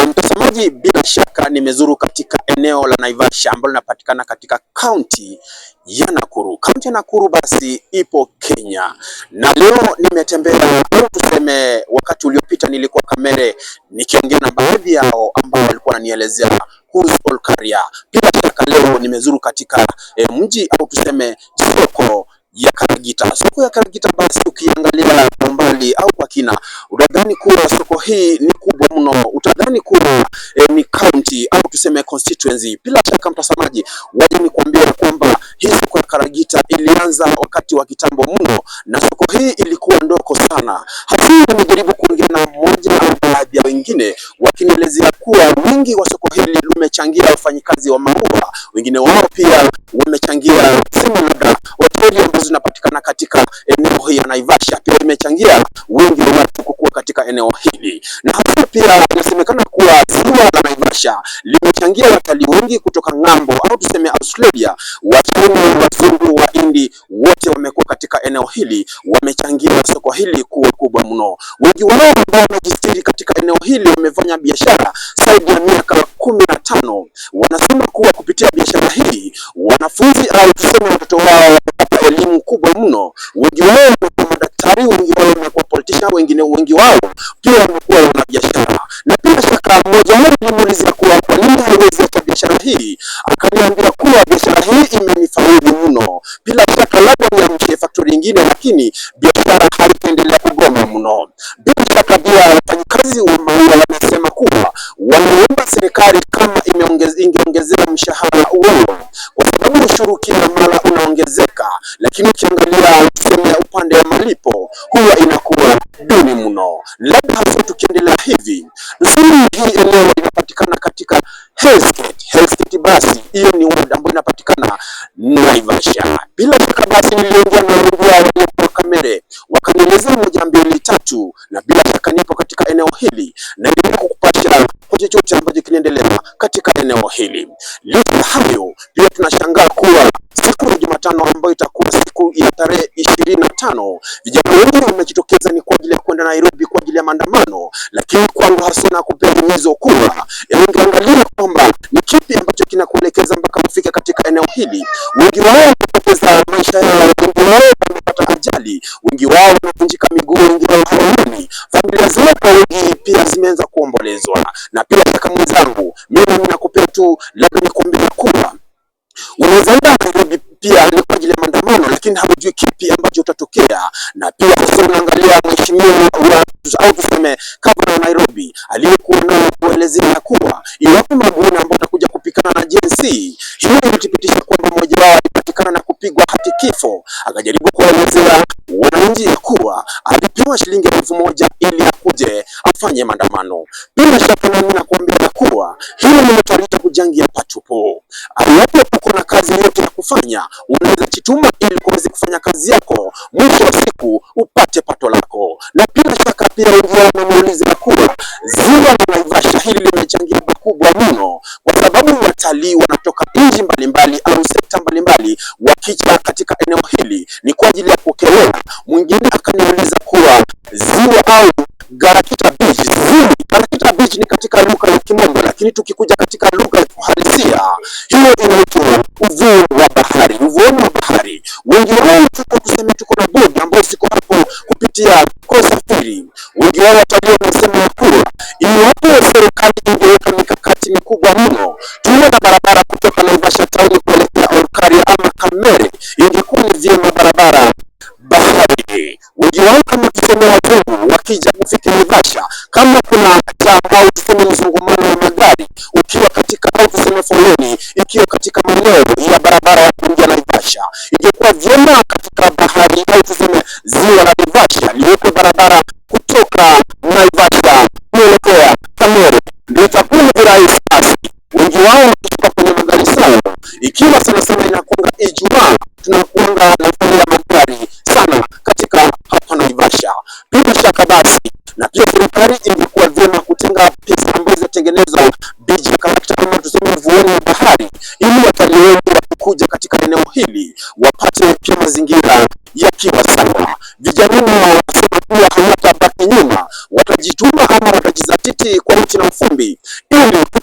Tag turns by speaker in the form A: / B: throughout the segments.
A: Mtazamaji, bila shaka nimezuru katika eneo la Naivasha ambalo linapatikana katika kaunti ya Nakuru. Kaunti ya Nakuru basi ipo Kenya, na leo nimetembea, au tuseme wakati uliopita nilikuwa Kamere nikiongea na baadhi yao ambao walikuwa wananielezea kuhusu Olkaria. Bila shaka leo nimezuru katika mji au tuseme soko ya Karagita. Soko ya Karagita basi ukiangalia kwa mbali au kwa kina utadhani kuwa soko hii ni kubwa mno, utadhani kuwa ni county au tuseme constituency. Bila shaka mtazamaji, waje nikwambie kwamba hii soko ya Karagita ilianza wakati wa kitambo mno, na soko hii ilikuwa ndogo sana. Hata nimejaribu kuongea na mmoja au baadhi ya wengine wakinielezea kuwa wingi wa soko hili umechangia wafanyikazi wa maua, wengine wao pia wamechangia sema labda hoteli ambazo zinapatikana katika eneo hili ya Naivasha pia imechangia wingi wa watu kukua katika eneo hili, na hasa pia inasemekana kuwa ziwa la Naivasha limechangia watalii wengi kutoka ng'ambo au tuseme Australia, Wachina, wazungu, Wahindi, wote wamekuwa katika eneo hili, wamechangia soko hili kuwa kubwa mno. Wengi wao ambao wanajistiri katika eneo hili wamefanya biashara zaidi ya miaka 15. Wanasema kuwa kupitia biashara hii wanafunzi au tuseme watoto wao wanapata elimu kubwa mno. Wengi wao wamekuwa madaktari, wengi wao wamekuwa politician, wengi wao pia wamekuwa wanabiashara. Na bila shaka mmoja wao nilimuulizia kuwa kwa nini hawezi acha biashara hii, akaniambia kuwa biashara hii imenifaidi mno. Bila shaka labda niamshe factory nyingine, lakini biashara haitaendelea kugoma mno. Bila shaka pia wafanyikazi wa maua wanasema kuwa wanaomba serikali kama ingeongezea mshahara wao, kwa sababu ushuru kila mara unaongezeka, lakini ukiangalia tuseme upande wa malipo huwa inakuwa duni mno. Labda hasa tukiendelea hivi, nzuri hii eneo inapatikana katika Hell's Gate basi hiyo ni ward ambayo inapatikana Naivasha. Bila shaka basi niliongea na ndugu wao wa Kamere, wakanielezea moja mbili tatu, na bila shaka nipo katika eneo hili na ndio kukupasha kwa chochote ambacho kinaendelea katika eneo hili. Licha ya hayo, pia tunashangaa kuwa siku ya Jumatano ambayo itakuwa siku ya tarehe 25, vijana wengi wamejitokeza ni kwa ajili ya kwenda Nairobi kwa ajili ya maandamano, lakini kwangu hasona kupea himizo kuwa ungeangalia kwamba ni kipi ambacho kinakuelekeza mpaka ufike katika eneo hili. Wengi wao wamepoteza maisha yao, wengi wao wamepata ajali, wengi wao wamevunjika miguu, wengi wao hawaoni, familia zao wengi pia zimeanza kuombolezwa. Na pia kama mwenzangu, mimi nakupea tu labda nikwambie kuwa unaweza enda Nairobi pia ni kwa ajili ya maandamano, lakini haujui kipi ambacho utatokea. Na pia sasa unaangalia mheshimiwa au tuseme gavana wa Nairobi aliyekuwa na kuelezea kuwa iwapo magumu ambao atakuja kupikana na JNC, hiyo ilithibitisha kwamba mmoja wao alipatikana na kupigwa hadi kifo. Akajaribu kuelezea wananchi ya kuwa alipewa shilingi 1000 ili akuje afanye maandamano. Bila shaka mimi nakwambia kuwa hilo ni mtalita kujangia patupo. Iwapo uko na kazi yote ya kufanya, unaweza jituma ili kuweza kufanya kazi yako, mwisho wa siku upate pato lako. Na bila shaka pia wanamuuliza kuwa ziwa la Naivasha hili limechangia pakubwa mno, kwa sababu watalii wanatoka nchi mbalimbali au sekta mbalimbali wakija katika eneo hili ni kwa ajili ya kuogelea. Mwingine akaniuliza kuwa ziwa au Karagita Beach. Karagita Beach ni katika lugha ya Kimombo, lakini tukikuja katika lugha ya uhalisia hiyo inaitwa uvuo wa bahari. Uvuo wa bahari, wengi wao tuko na bodi ambao siko hapo kupitia kwa safari. Wengi wao watalii wanasema kuwa iwapo serikali ingeweka mikakati mikubwa mno, tuwe na barabara kutoka Naivasha town kuelekea Olkaria ama Kamere, ingekuwa ni vyema barabara bahari. Wengi wao kama tuseme wazungu wakija kufika Naivasha, kama kuna au tuseme msongamano wa magari ukiwa katika au tuseme foleni ikiwa katika maeneo ya barabara ya kuingia Naivasha, ingekuwa vyema katika bahari au tuseme ziwa la Naivasha liwekwe barabara kutoka Naivasha kuelekea Kamere, ndio itakuwa ni rahisi. Basi wengi wao kutoka kwenye magari sawa, ikiwa sana inakuanga Ijumaa tunakuanga na foleni ya magari sana katika hapa Naivasha. Bila shaka basi, na pia serikali ingekuwa vyema kutenga pesa ambazo zinatengenezwa beach character kama tuseme uvuoni wa bahari, ili watalii wengi wakuja katika eneo hili wapate pia mazingira yakiwa sawa. Vijana wanasema kuwa hawatabaki nyuma, watajituma ama watajizatiti kwa nchi na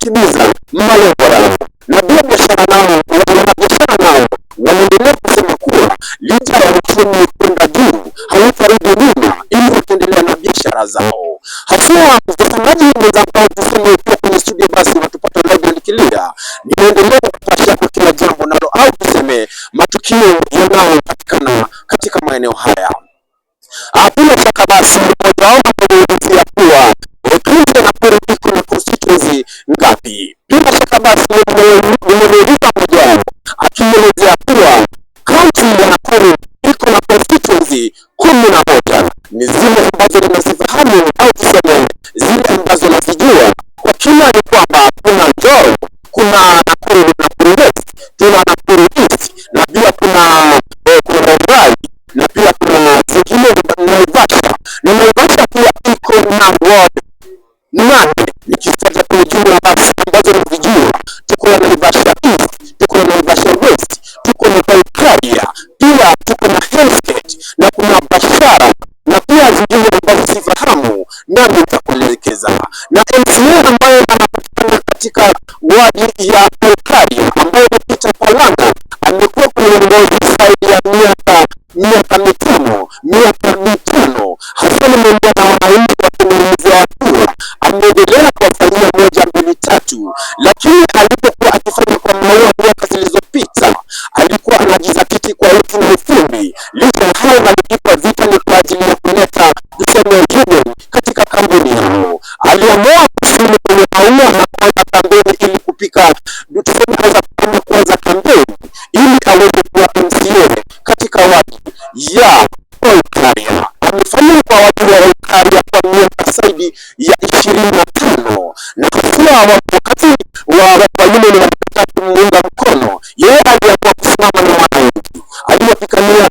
A: kutimiza malengo yao. Na bila biashara nao, wanabiashara nao wanaendelea kusema kuwa licha ya uchumi kwenda juu hawatarudi nyuma ili kuendelea na biashara zao. Haswa mtazamaji mwenzangu, tuseme kwa kwenye studio basi watupata live and clear. Ninaendelea kupasha kwa kila jambo nalo au tuseme matukio yanayopatikana katika maeneo haya. Bila shaka basi mmoja wao ataelezea kuwa kaunti ya Nakuru iko na constituency ngapi. Bila shaka basi nimeuliza mmoja wao akielezea kuwa kaunti ya Nakuru iko na constituency 11. Ni zile ambazo ninazifahamu au tuseme zile ambazo nazijua kwa kina ni kwamba kuna Njoro, kuna Nakuru West, tuna Nakuru East na pia kuna Rongai na pia kuna zingine Naivasha. Na Naivasha pia iko na ward 8 nikitaja kwa jumla basi ambazo nazijua. Tuko na Naivasha East, tuko na Naivasha West, tuko na Kaikaria, pia tuko na Hellgate na kuna Bashara na pia zingine ambazo sifahamu nami nitakuelekeza. Na MCA ambaye anapatikana katika wadi ya Kaikaria ambaye ni Peter Palanga amekuwa kwenye uongozi zaidi ya miaka mitano. Hasa nimeongea na wananchi wa kuelezea hatua ameendelea kuwafanyia 1, 2, 3, lakini alipokuwa akifanya kwa maua miaka zilizopita alikuwa anajizatiti kwa utu na ufundi. Licha hayo alipigwa vita ni kwa ajili ya kuleta tuseme ujumbe katika kampuni yao. Aliamua kusini kwenye maua na kuanza kampeni ili kupika tuseme kuanza kampeni ili aweze kuwa MCA katika wadi ya Olkaria. Amefanya kwa wadi wa Olkaria kwa miaka zaidi ya 25 na haswa wakati wa wafalme ni wanataka kumuunga mkono. Yeye aliamua kusimama na wananchi, aliyepigania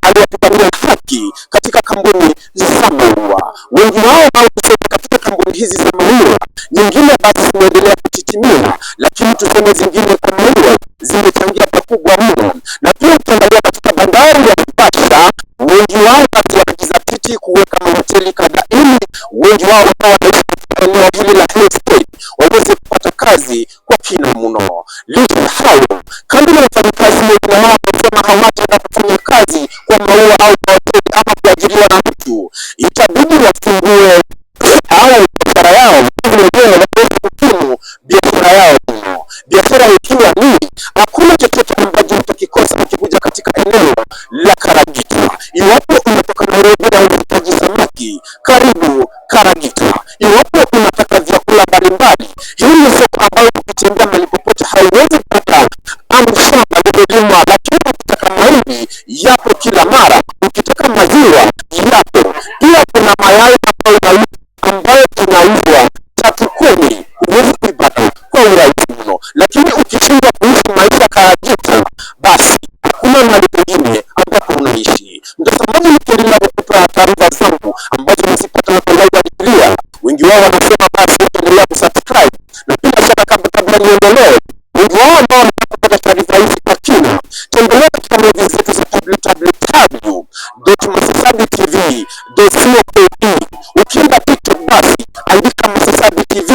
A: haki katika kampuni za maua. Wengi wao kusema katika kampuni hizi za maua nyingine basi zimeendelea kutitimia, lakini tuseme zingine kwa maua zimechangia pakubwa mno. Na pia ukiangalia katika bandari ya Naivasha, wengi wao basi wanajizatiti kuweka mahoteli kadhaa ili wengi wao ambao wanaishi katika eneo hili la Hellgate waweze kupata kazi kwa kina mno. Licha ya hayo, kando na wafanyakazi wengine wao wanasema hawataenda kufanya kazi kwa maua au kwa hoteli ama kuajiriwa na mtu, itabidi wafungue au biashara yao wenyewe waweze kukimu biashara yao mno. Biashara ikiwa ni hakuna chochote ambacho utakikosa ukikuja katika eneo la Karagita. Iwapo unatoka Nairobi na unahitaji samaki, karibu Karagita. Iwapo unataka vyakula mbalimbali, hii ni soko ambayo ukitembea mahali popote hauwezi kupata shamba limelimwa, lakini ukitaka mahindi yapo kila mara, ukitaka maziwa yapo. Pia kuna mayai ambayo tunauzwa 310, huwezi kuipata kwa urahisi mno. Lakini ukishindwa kuishi maisha Karagita, basi hakuna mahali pengine ambapo unaishi. Mtazamaji, nikiendelea kukupa taarifa zangu ambazo nazipata na kuangalia, wengi wao wanasema basi endelea kusubscribe na bila shaka kabla niendelee, wengi wao ambao wanapata taarifa hizi kwa kina, tembelea katika media zetu za www.masasabitv.co.ke. Ukienda TikTok basi andika Masasabi TV,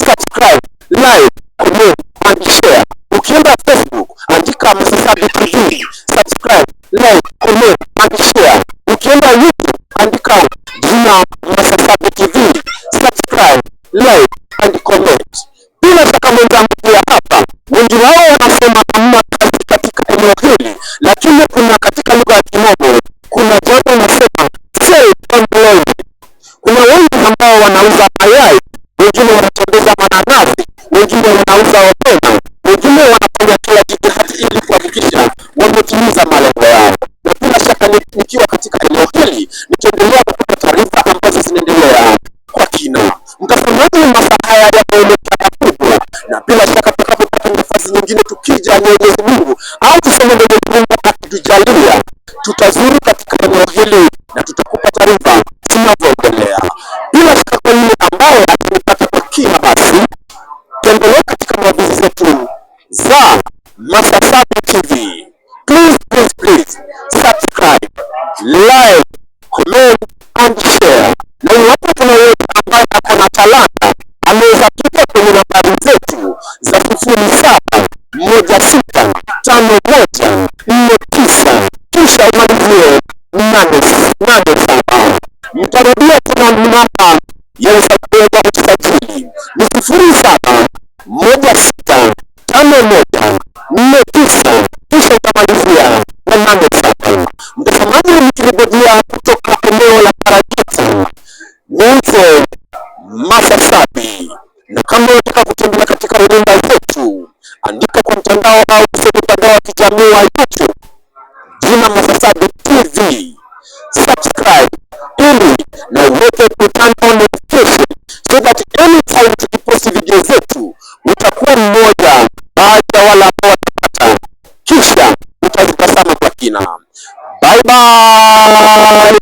A: subscribe, like, comment and share. Ukienda Facebook andika Masasabi TV, subscribe, like, comment and share. Ukienda YouTube andika jina Masasabi TV, subscribe, like and comment. Bila shaka mwenzangu pia hapa, wengi wao wanasema hamna kazi katika eneo hili, lakini kuna katika lugha ya Kimombo kuna jambo nasema self-employed. Kuna wengi ambao wanauza mayai, wengine wanatembeza mananasi, wengine wanauza opena, wengine wanafanya kila jitihada ili kuhakikisha wametimiza malengo yao. Na bila shaka nikiwa katika eneo hili nitaendelea kupata taarifa ambazo zinaendelea kwa kina. Mtazamaji, masaa haya yanaelekea pakubwa, na bila shaka tutakapopata nafasi nyingine tukija Mwenyezi Mungu au tuseme Mwenyezi Mungu akitujalia, tutazuru katika eneo hili na tutakupa taarifa zinavyoendelea. Bila shaka kwa yule ambaye atanipata kwa kina, basi tembelea katika mavizi zetu za Masasabi TV. Please subscribe, like, comment and share. Na iwapo kuna yeyote ambaye ako na talanta anaweza kuja kwenye nambari zetu 07165149, kisha umalizie 887. Mtarudia tena namba ya usajili ni 07165149, kisha utamalizia na 87. Mtazamaji, nikiripojia kutoka eneo la Parajita niite Masasabi, na kama unataka kutembea katika runinga zetu, andika kwa mtandao au mtandao wa kijamii wa YouTube jina Masasabi TV, subscribe ili na uweke kutana on notification so that anytime tukiposti video zetu utakuwa mmoja baada ya wale ambao watapata, kisha utazitazama kwa kina. Bye bye.